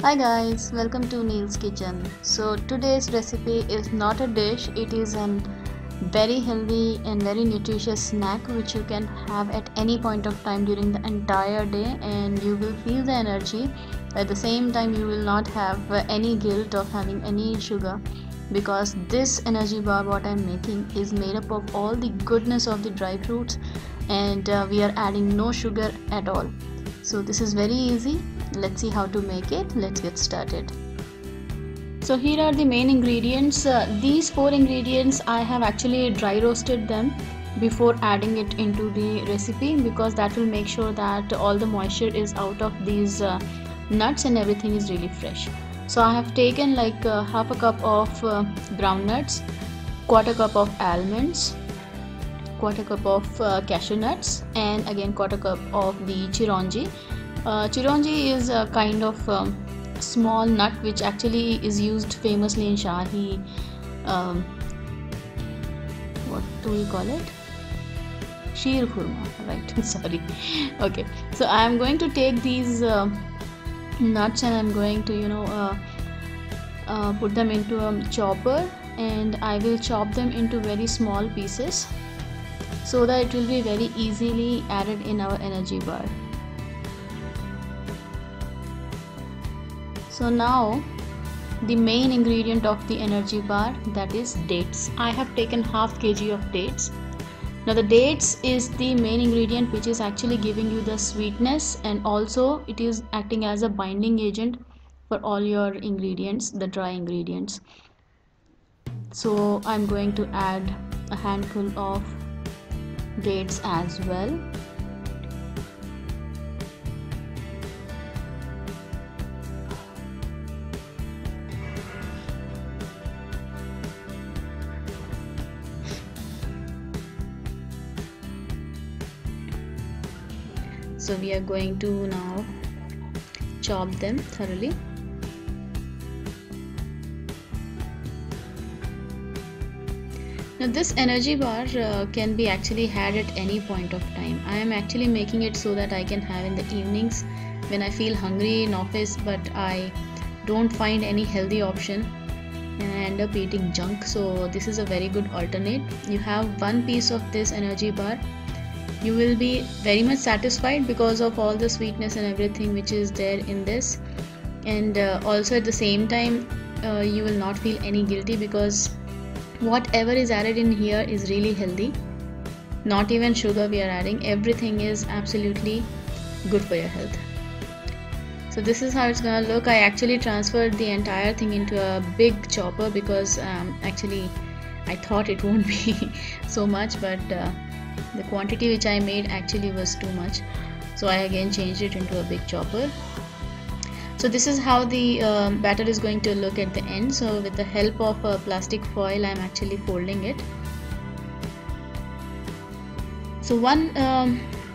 Hi guys, welcome to Neil's Kitchen. So today's recipe is not a dish, it is an very healthy and very nutritious snack which you can have at any point of time during the entire day, and you will feel the energy. At the same time you will not have any guilt of having any sugar, because this energy bar what I'm making is made up of all the goodness of the dry fruits, and we are adding no sugar at all. So this is very easy. Let's see how to make it. Let's get started. So here are the main ingredients. These four ingredients I have actually dry roasted them before adding it into the recipe, because that will make sure that all the moisture is out of these nuts and everything is really fresh. So I have taken like half a cup of ground nuts, quarter cup of almonds, quarter cup of cashew nuts, and again quarter cup of the chironji. Chironji is a kind of small nut which actually is used famously in Shahi. What do we call it? Sheer khurma, right? Sorry. Okay, so I am going to take these nuts and I'm going to put them into a chopper, and I will chop them into very small pieces so that it will be very easily added in our energy bar. So now the main ingredient of the energy bar, that is dates. I have taken half kg of dates. Now the dates is the main ingredient which is actually giving you the sweetness, and also it is acting as a binding agent for all your ingredients, the dry ingredients. So I'm going to add a handful of dates as well. So we are going to now chop them thoroughly. Now this energy bar can be actually had at any point of time. I am actually making it so that I can have in the evenings when I feel hungry in office but I don't find any healthy option and I end up eating junk. So this is a very good alternate. You have one piece of this energy bar, you will be very much satisfied because of all the sweetness and everything which is there in this, and also at the same time you will not feel any guilty because whatever is added in here is really healthy. Not even sugar we are adding, everything is absolutely good for your health. So this is how it's gonna look. I actually transferred the entire thing into a big chopper because actually I thought it won't be so much, but the quantity which I made actually was too much, so I again changed it into a big chopper. So this is how the batter is going to look at the end. So with the help of a plastic foil I am actually folding it. So one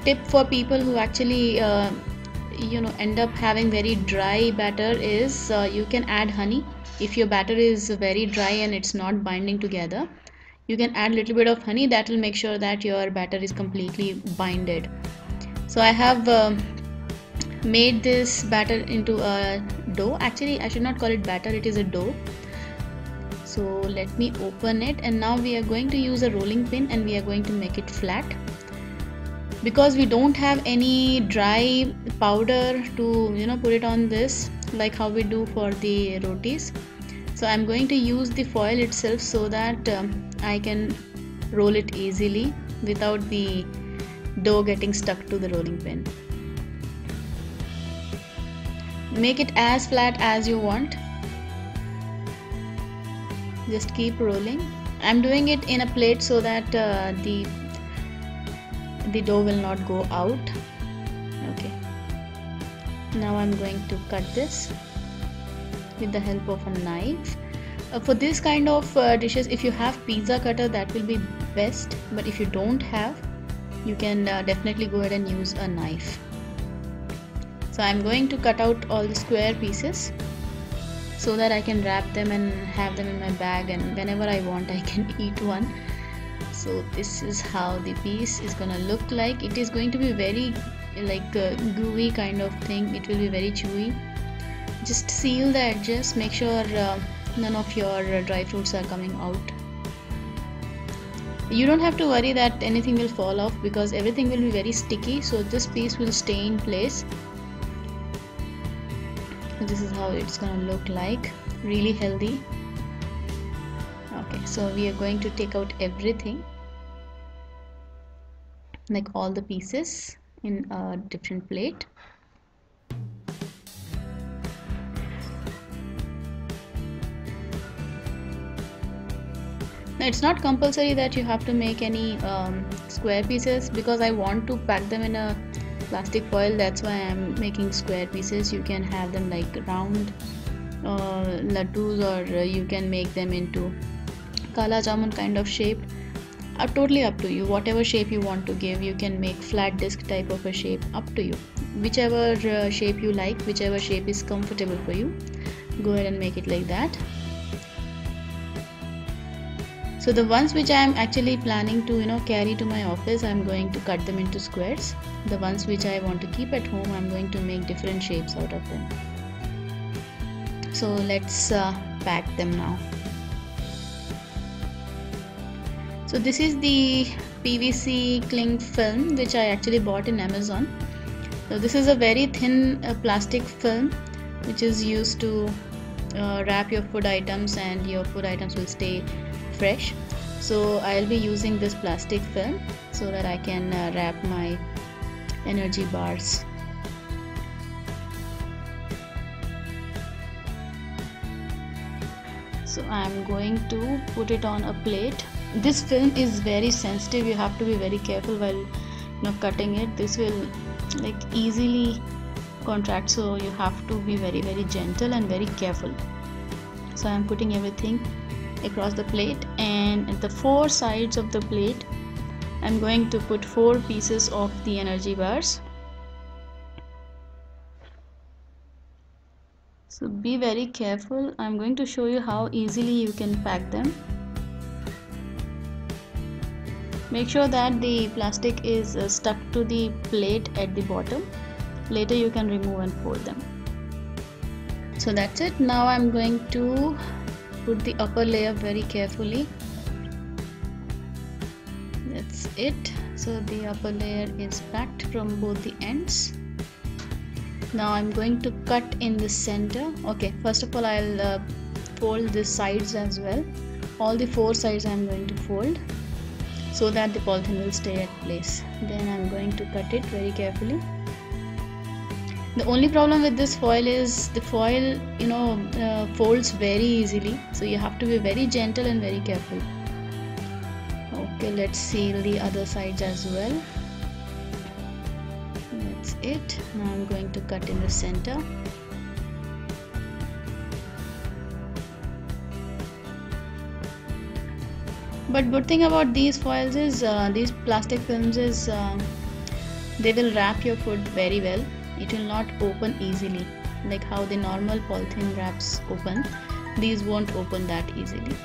tip for people who actually end up having very dry batter is you can add honey. If your batter is very dry and it's not binding together, you can add a little bit of honey. That will make sure that your batter is completely binded. So I have made this batter into a dough. Actually I should not call it batter, it is a dough. So let me open it, and now we are going to use a rolling pin and we are going to make it flat, because we don't have any dry powder to put it on this like how we do for the rotis. So I'm going to use the foil itself so that I can roll it easily without the dough getting stuck to the rolling pin. Make it as flat as you want. Just keep rolling. I'm doing it in a plate so that the dough will not go out. Okay. Now I'm going to cut this with the help of a knife. For this kind of dishes, if you have pizza cutter, that will be best, but if you don't have, you can definitely go ahead and use a knife. So I'm going to cut out all the square pieces so that I can wrap them and have them in my bag, and whenever I want I can eat one. So this is how the piece is gonna look like. It is going to be very like a gooey kind of thing. It will be very chewy. Just seal the edges, make sure none of your dry fruits are coming out. You don't have to worry that anything will fall off because everything will be very sticky, so this piece will stay in place. This is how it's gonna look like, really healthy. Okay, so we are going to take out everything, like all the pieces, in a different plate. Now it's not compulsory that you have to make any square pieces, because I want to pack them in a plastic foil. That's why I'm making square pieces. You can have them like round laddus, or you can make them into kala jamun kind of shape. Totally up to you. Whatever shape you want to give, you can make flat disc type of a shape, up to you. Whichever shape you like, whichever shape is comfortable for you, go ahead and make it like that. So the ones which I am actually planning to carry to my office, I'm going to cut them into squares. The ones which I want to keep at home, I'm going to make different shapes out of them. So let's pack them now. So this is the PVC cling film which I actually bought in Amazon. So this is a very thin plastic film which is used to wrap your food items, and your food items will stay fresh. So I'll be using this plastic film so that I can wrap my energy bars. So I'm going to put it on a plate. This film is very sensitive. You have to be very careful while cutting it. This will like easily contract, so you have to be very gentle and very careful. So I'm putting everything across the plate, and at the 4 sides of the plate I'm going to put 4 pieces of the energy bars. So be very careful. I'm going to show you how easily you can pack them. Make sure that the plastic is stuck to the plate at the bottom. Later you can remove and fold them. So that's it. Now I'm going to put the upper layer very carefully. That's it. So the upper layer is packed from both the ends. Now I'm going to cut in the center. Okay, first of all I'll fold the sides as well. All the 4 sides I'm going to fold so that the polythene will stay at place. Then I'm going to cut it very carefully. The only problem with this foil is the foil folds very easily, so you have to be very gentle and very careful. Okay, let's seal the other sides as well. That's it. Now I'm going to cut in the center. But good thing about these foils is these plastic films is they will wrap your food very well. It will not open easily like how the normal polythene wraps open. These won't open that easily.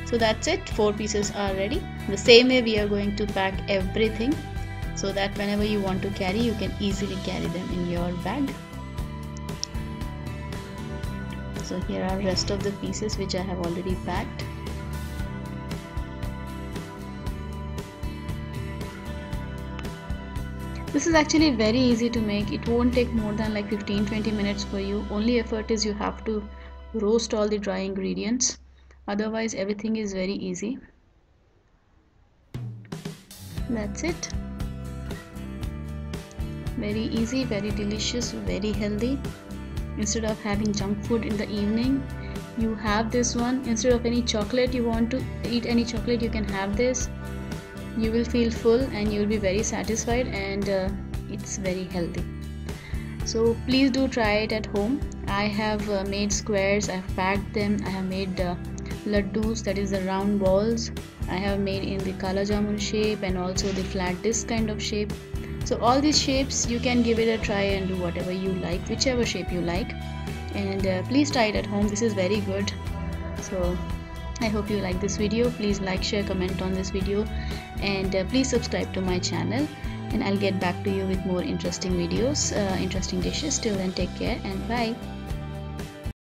So that's it. 4 pieces are ready. The same way we are going to pack everything so that whenever you want to carry, you can easily carry them in your bag. So here are rest of the pieces which I have already packed. This is actually very easy to make. It won't take more than like 15-20 minutes for you. Only effort is you have to roast all the dry ingredients. Otherwise everything is very easy. That's it. Very easy, very delicious, very healthy. Instead of having junk food in the evening, you have this one. Instead of any chocolate, you want to eat any chocolate, you can have this. You will feel full and you will be very satisfied, and it's very healthy. So please do try it at home. I have made squares, I have packed them, I have made laddus, that is the round balls. I have made in the kala jamun shape and also the flat disc kind of shape. So all these shapes you can give it a try and do whatever you like, whichever shape you like. And please try it at home. This is very good. So I hope you like this video. Please like, share, comment on this video, and please subscribe to my channel, and I'll get back to you with more interesting videos, interesting dishes. Till then, take care and bye.